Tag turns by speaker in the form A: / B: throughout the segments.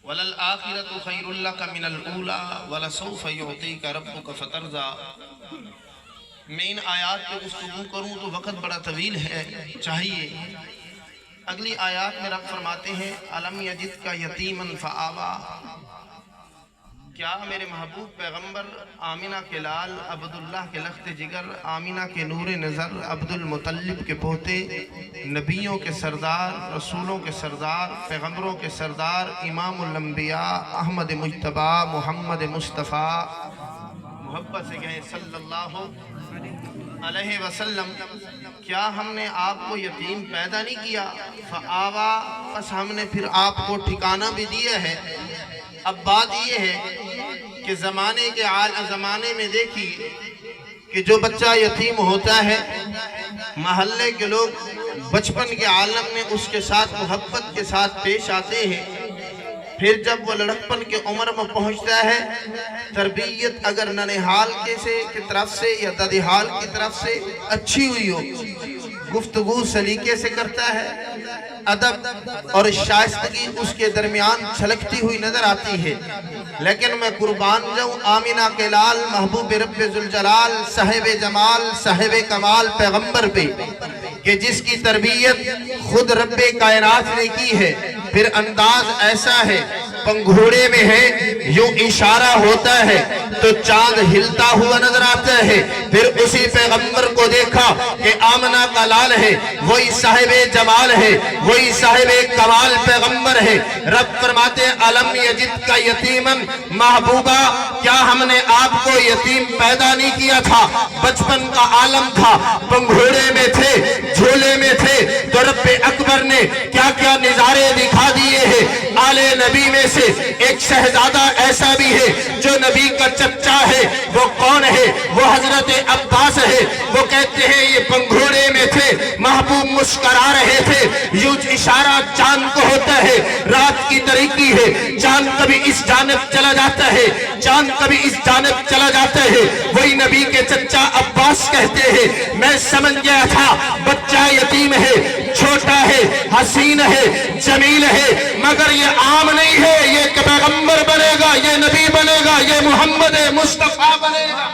A: وَلَلْآخِرَةُ خَيْرٌ لَكَ مِنَ الْأُولَى وَلَسَوْفَ يُعْطِيكَ رَبُّكَ فَتَرْضَىٰ۔ میں ان آیات پہ گفتگو کروں تو وقت بڑا طویل ہے چاہیے۔ اگلی آیات میں رب فرماتے ہیں أَلَمْ يَجِدْكَ يَتِيمًا فَآوَىٰ۔ کیا میرے محبوب پیغمبر آمینہ کے لال، عبداللہ کے لخت جگر، آمینہ کے نور نظر، عبد المطلب کے پوتے، نبیوں کے سردار، رسولوں کے سردار، پیغمبروں کے سردار، امام الانبیاء، احمد مجتبی، محمد مصطفیٰ، محبت سے کہیں صلی اللہ علیہ وسلم، کیا ہم نے آپ کو یتیم پیدا نہیں کیا؟ فآویٰ، بس ہم نے پھر آپ کو ٹھکانہ بھی دیا ہے۔ اب بات یہ ہے کہ زمانے میں دیکھیے کہ جو بچہ یتیم ہوتا ہے، محلے کے لوگ بچپن کے عالم میں اس کے ساتھ محبت کے ساتھ پیش آتے ہیں۔ پھر جب وہ لڑکپن کے عمر میں پہنچتا ہے، تربیت اگر ننہال کی طرف سے یا ددھیال کی طرف سے اچھی ہوئی ہو، گفتگو سلیقے سے کرتا ہے، ادب اور شائستگی اس کے درمیان چھلکتی ہوئی نظر آتی ہے۔ لیکن میں قربان جاؤں آمینہ کے لال، محبوب رب ذوالجلال، صاحب جمال، صاحب کمال پیغمبر پہ، کہ جس کی تربیت خود رب کائنات نے کی ہے۔ پھر انداز ایسا ہے، پنگھوڑے میں ہے، یوں اشارہ ہوتا ہے تو چاند ہلتا ہوا نظر آتا ہے۔ پھر اسی پیغمبر کو دیکھا کہ آمنہ کا لال ہے، وہی صاحب جمال ہے، وہی صاحب کمال پیغمبر ہے۔ رب فرماتے أَلَمْ يَجِدْكَ يَتِيمًا، محبوبہ کیا ہم نے آپ کو یتیم پیدا نہیں کیا تھا؟ بچپن کا عالم تھا، پنگھوڑے میں تھے، جھولے میں تھے، تو رب اکبر نے کیا کیا نظارے دکھا دیے ہیں۔ آل نبی میں سے ایک شہزادہ ایسا بھی ہے جو نبی کا چچا ہے۔ وہ کون ہے؟ وہ حضرت عباس ہے۔ وہ کہتے ہیں یہ پنگھوڑے میں تھے، محبوب مسکرا رہے تھے، یوں اشارہ چاند کو ہوتا ہے۔ رات کی تاریکی ہے، چاند کبھی اس جانب چلا جاتا ہے، چاند کبھی اس جانب چلا جاتا ہے۔ وہی نبی کے چچا عباس کہتے ہیں میں سمجھ گیا تھا بچہ یتیم ہے، چھوٹا ہے، حسین ہے، جمیل ہے، مگر یہ عام نہیں ہے، یہ پیغمبر بنے گا، یہ نبی بنے گا، یہ محمد مصطفیٰ بنے گا۔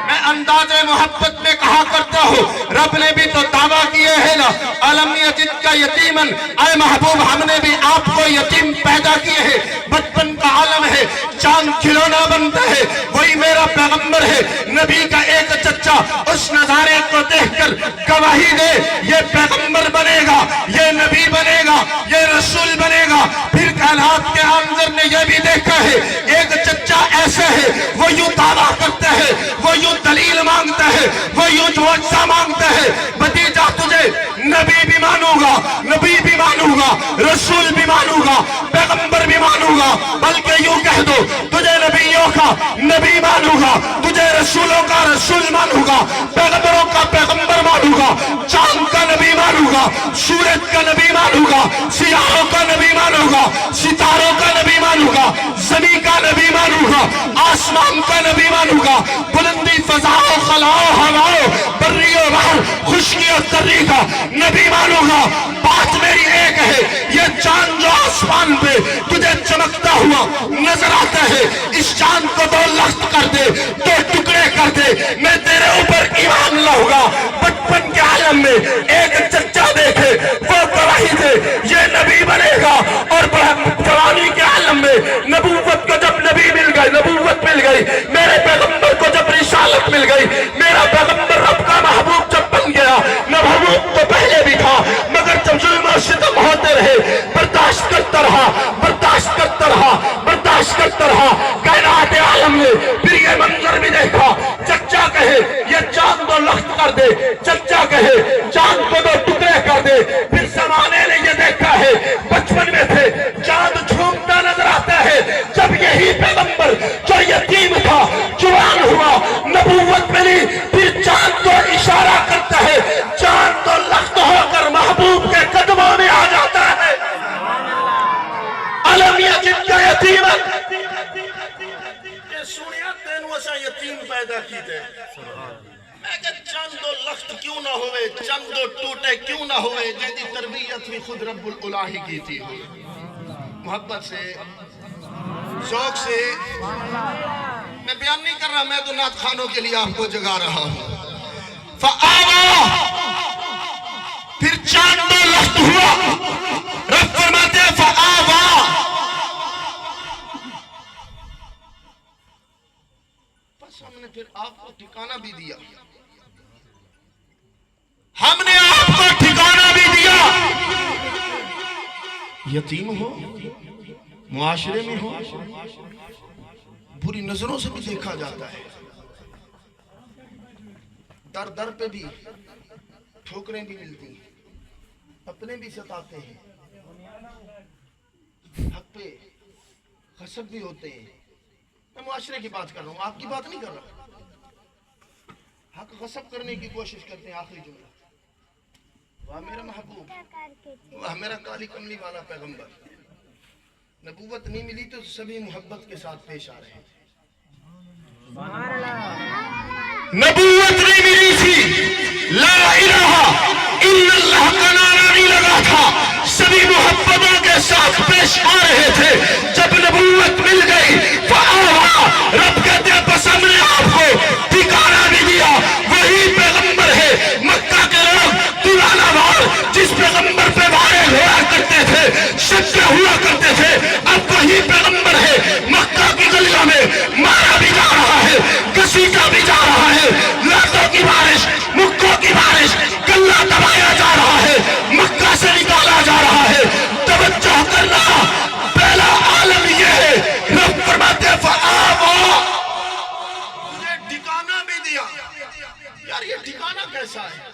A: میں انداز محبت میں کہا کرتا ہوں، رب نے بھی تو دعویٰ کیے ہیں نا أَلَمْ يَجِدْكَ يَتِيمًا، اے محبوب ہم نے بھی آپ کو یتیم پیدا کیے ہیں۔ بچپن کا عالم ہے، چاند کھلونا بنتا ہے، وہی میرا پیغمبر ہے۔ نبی کا ایک چچا اس نظارے کو دیکھ کر گواہی دے یہ پیغمبر بنے گا، یہ نبی بنے گا، یہ رسول بنے گا۔ پھر کائنات کے آنظر نے یہ بھی دیکھا ہے ایک چچا ایسا ہے، وہ یوں دعویٰ کرتا ہے، وہ یوں دلیل مانگتا ہے، وہ یوں معجزہ مانگتا ہے، بھتیجا تجھے نبی بھی مانوں گا، نبی بھی مانوں گا، رسول بھی مانوں گا، پیغمبر بھی مانوں گا، بلکہ یوں کہہ دو تجھے نبیوں کا نبی مانوں گا، تجھے رسولوں کا رسول مانوں گا، پیغمبروں کا پیغمبر مانوں گا، چاند کا نبی مانوں گا، سورج کا نبی مانوں گا، سیاروں کا نبی مانوں گا، ستاروں کا نبی مانوں گا، زمین کا نبی مانوں گا، آسمان کا نبی مانوں گا، بلندی فضاؤں خلاؤں ہواؤں بری و بحر خشکی اور تری کا نبی مانوں گا۔ بات میری ایک ہے، یہ چاند جو آسمان پہ تجھے چمکتا ہوا نظر آتا ہے، اس چاند کو دو لخت کر دے، دو ٹکڑے کر دے، میں تیرے اوپر ایمان لاؤں گا۔ بچپن کے عالم میں ایک چچا دیکھے، وہ گواہی دے یہ نبی بنے گا، اور جوانی کے عالم میں نبوت کو جب نبی مل گئی، نبوت مل گئی، میرے پیغمبر کو جب رسالت مل گئی، میرا پیغمبر رب کا محبوب جب بن گیا، محبوب تو پہلے بھی تھا مگر جب ظلم و ستم ہوتے رہے برداشت کرتا رہا، برداشت کرتا رہا، برداشت کرتا رہا۔ کائنات عالم نے پھر یہ منظر بھی دیکھا، چچا کہے یہ چاند کو لخت کر دے، چچا کہے چاند کو دو ٹکڑے کر دے۔ پھر زمانے نے یہ دیکھا ہے، بچپن میں تھے، چاند جھومتا نظر آتا ہے، جب یہی پیغمبر جو یتیم تھا جوان ہوا، نبوت ملی، پھر چاند کو اشارہ کرتا ہے، چاند تو لخت ہو کر محبوب کے قدموں میں آ جاتا ہے۔ أَلَمْ يَجِدْكَ يَتِيمًا، کہ سنیا تینوں اسا یتیم پیدا کی دے، میں کہ چند و لخت کیوں نہ ہوئے، چند و ٹوٹے کیوں نہ ہوئے، جیدی تربیت بھی خود رب العلاہی کی تھی ہوئی۔ محبت سے ذوق سے میں بیان نہیں کر رہا، میں تو نعت خانوں کے لیے آپ کو جگا رہا ہوں. فآوا پھر چاند لخت ہوا. رب فرماتے ہیں فآوا بس ہم نے پھر آپ کو ٹھکانہ بھی دیا. ہم نے آپ کو ٹھکانہ بھی دیا. یتیم ہو، معاشرے میں ہو، بری نظروں سے بھی دیکھا جاتا ہے، در در پہ بھی ٹھوکریں بھی ملتی ہیں، اپنے بھی ستاتے ہیں، حق پہ غصب بھی ہوتے ہیں. میں معاشرے کی بات کر رہا ہوں، آپ کی بات نہیں کر رہا. حق غصب کرنے کی کوشش کرتے ہیں. آخری جملہ، واہ میرا محبوب، واہ میرا کالی کملی والا پیغمبر. نبوت نہیں ملی تو سبھی محبت کے ساتھ پیش آ رہے ہیں. نبوت نہیں ملی تھی، لا الہ الا اللہ کا نعرہ نہیں لگا تھا، سبھی محبتوں کے ساتھ پیش آ رہے تھے. جب نبوت مل گئی فآوا، رب کہتے ہیں بس ہم نے آپ کو ٹھکانہ بھی دیا. وہی پیغمبر ہے مکہ کے لوگ دلانا وار جس پیغمبر پہ وائرل ہوا کرتے تھے، شکے ہوا کرتے تھے، اب وہی پیغمبر ہے مکہ کی گلیوں میں مارا بھی جا رہا ہے، گھسیٹا بھی جا رہا ہے، لاتوں کی بارش، مکوں کی بارش، گلہ دبایا جا رہا ہے، مکہ سے نکالا جا رہا ہے. توجہ کرنا، پہلا عالم یہ ہے. رب فرماتے ہیں فآوا، مجھے ٹھکانہ بھی دیا. یار یہ ٹھکانہ کیسا ہے؟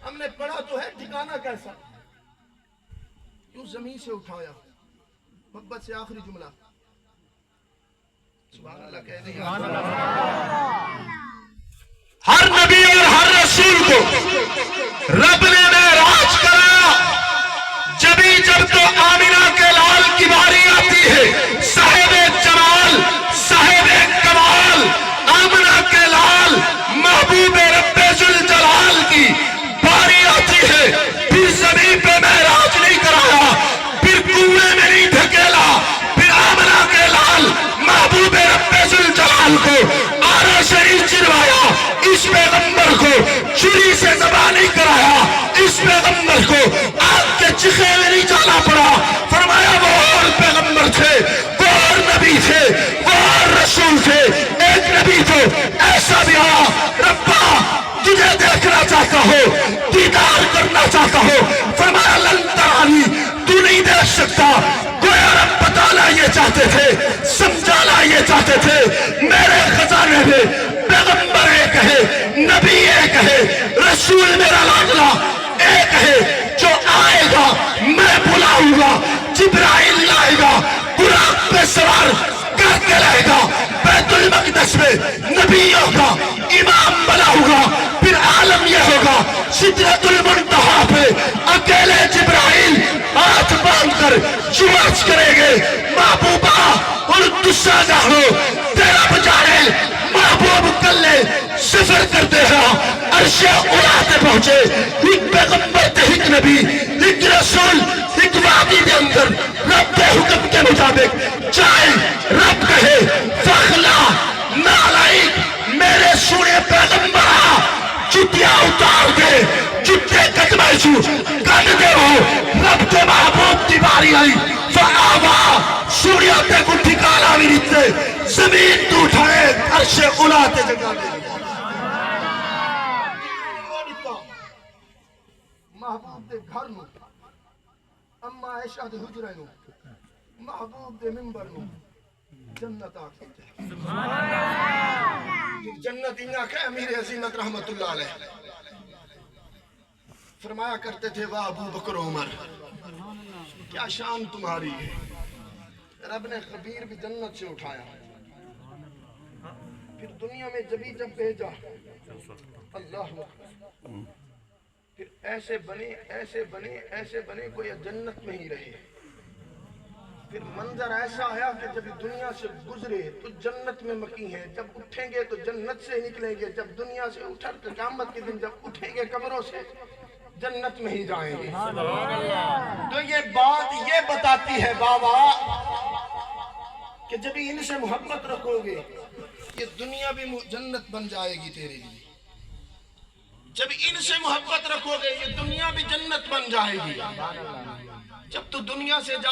A: ہم نے پڑھا تو ہے، ٹھکانہ کیسا؟ کیوں زمین سے اٹھایا؟ محبت سے آخری جملہ، سبحان اللہ کہہ دیں. ہر نبی اور ہر رسول کو رب نے معراج کرایا. جب تو آمنہ کے لال کی باری آتی ہے، صاحب جمال، صاحب کمال، آمنہ کے لال محبوب رب ذوالجلال کی باری آتی ہے. پھر زمین پہ معراج نہیں کرایا، پھر کنویں میں نہیں دھکیلا، پھر آمنہ کے لال محبوب رب ذوالجلال کو آرا شریف چروایا. اس پیغمبر کو چھری سے ذبح نہیں کرایا، اس پیغمبر کو آگ کے چخے میں نہیں جانا پڑا. فرمایا وہ اور پیغمبر تھے، وہ اور نبی تھے، وہ اور رسول تھے. ایک نبی تو ایسا بھی آیا، ربا تجھے دیکھنا چاہتا ہو، دیدار کرنا چاہتا ہو. فرمایا لن ترانی، تو نہیں دیکھ سکتا. گویا رب بتانا یہ چاہتے تھے، سمجھانا یہ چاہتے تھے. میرے خزانے میں پیغمبر ایک ہے، نبی ایک ہے، رسول میرا لاڈلا ایک ہے. جو آئے گا میں بلاؤں گا، جبرائیل لائے گا، براق پہ سوار کر کے لائے گا. بیت المقدس میں نبیوں کا امام بناؤں گا. پھر عالم یہ ہوگا سدرۃ المنتہا پہ اکیلے جبرائیل ہاتھ باندھ کر چمچ کریں گے. محبوبہ اور تسا جانو تیرا بجانے محبوب کلے سفر کرتے ہیں عرش اولا تے پہنچے. ایک پیغمبر تے ایک نبی، ایک رسول، ایک وادی دے اندر رب کے حکم کے مطابق چاہے رب کہے فخلا نالائک میرے سونے پیغمبرہ جتیاں اتار دے، جتے قدمہ چھو کٹ دے ہو. رب کے محبوب کی باری آئی فآوا، سوڑیا تے کو ٹھکانا بھی نہیں، زمین تو اٹھائے عرش اولا تے جگہ دے. محبوب دے گھر نو، اما عائشہ دے حجرے نو، محبوب دے منبر نو جنت آکھتے ہیں. جنت انہا کہ امیر عظیمت رحمت اللہ علیہ فرمایا کرتے تھے واہ ابو بکر عمر کیا شان تمہاری ہے. رب نے خبیر بھی جنت سے اٹھایا، پھر دنیا میں جب بھیجا اللہ پھر ایسے بنے کوئی جنت میں ہی رہے. پھر منظر ایسا آیا کہ جب دنیا سے گزرے تو جنت میں مکی ہیں، جب اٹھیں گے تو جنت سے نکلیں گے. جب دنیا سے اٹھر تو قیامت کے دن جب اٹھیں گے قبروں سے جنت میں ہی جائیں گے۔ تو یہ بات یہ بتاتی ہے بابا کہ جب ان سے محبت رکھو گے یہ دنیا بھی جنت بن جائے گی تیرے لیے۔ جب ان سے محبت رکھو گے یہ دنیا بھی جنت بن جائے گی۔ جب تو دنیا سے جا